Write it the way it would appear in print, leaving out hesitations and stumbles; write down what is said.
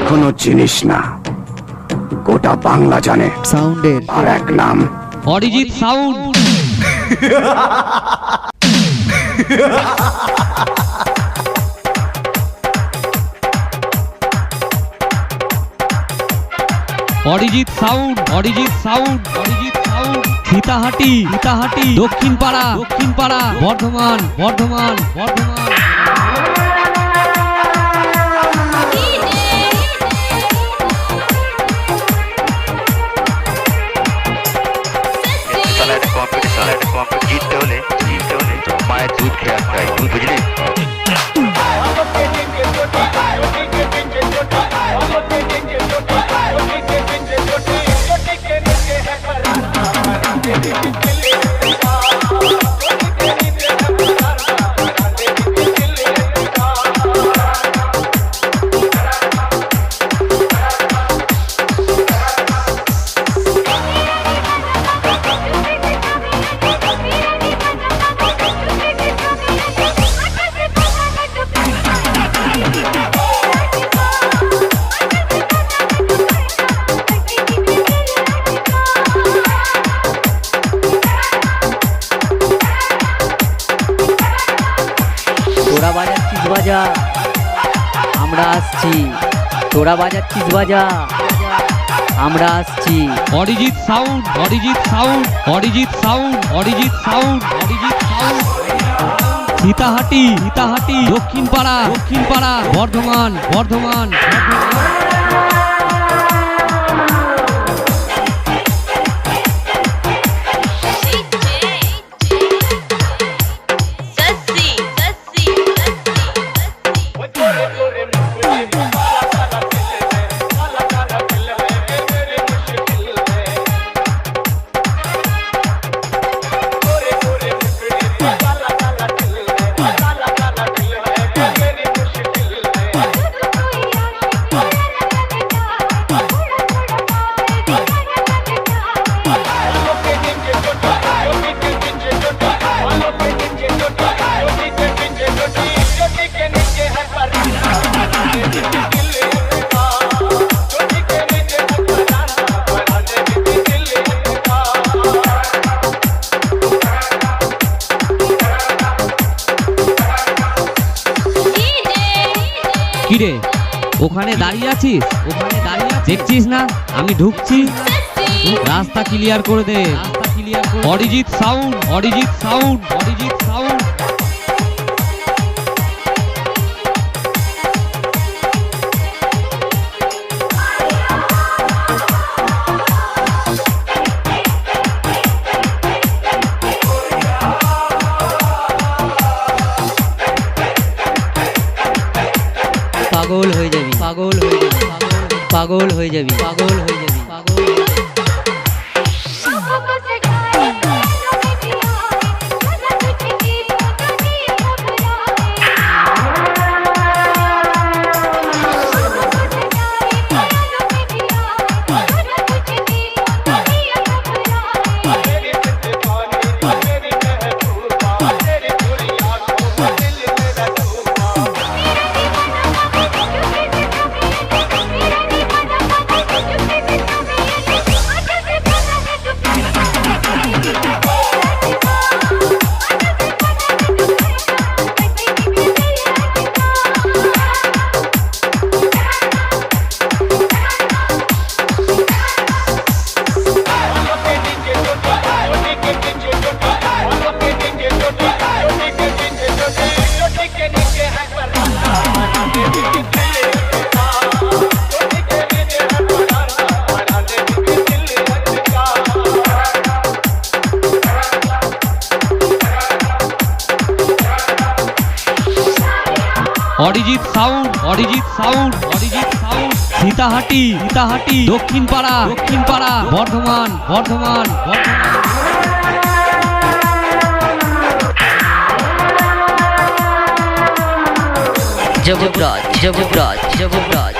কোনো জিনিস না, গোটা বাংলা জানে সাউন্ডের আর এক নাম Arijit sound. Arijit sound, Arijit sound, Arijit sound. Sitahati, Sitahati, দক্ষিণ পাড়া, দক্ষিণ পাড়া, বর্ধমান, বর্ধমান, বর্ধমান। জিততে হলে মায়ের দুধ খেয়ে আসতে হয়, বুঝলি? তোরা বাজাচ্ছিস বাজা, আমরা আসছি। তোরা বাজাচ্ছিস বাজা, আমরা আসছি। Arijit sound, Arijit sound, Arijit sound, Arijit sound, Arijit sound. Sitahati, Sitahati, দক্ষিণ পাড়া, দক্ষিণ পাড়া, বর্ধমান, বর্ধমান, বর্ধমান। কিরে ওখানে দাঁড়িয়ে আছিস? ওখানে দাঁড়িয়ে দেখছিস না আমি ঢুকছি? রাস্তা ক্লিয়ার করে দে, রাস্তা ক্লিয়ার করে। Arijit sound, Arijit sound, Arijit sound. পাগল হয়ে যাবি, পাগল হয়ে যাবি, পাগল হয়ে যাবি, পাগল হয়ে যাবি, পাগল। Arijit sound, Arijit sound, Arijit sound. Sitahati, Sitahati, দক্ষিণ পাড়া, দক্ষিণ পাড়া, বর্ধমান, বর্ধমান, বর্ধমান। জবরাজ, জবরাজ, জবরাজ।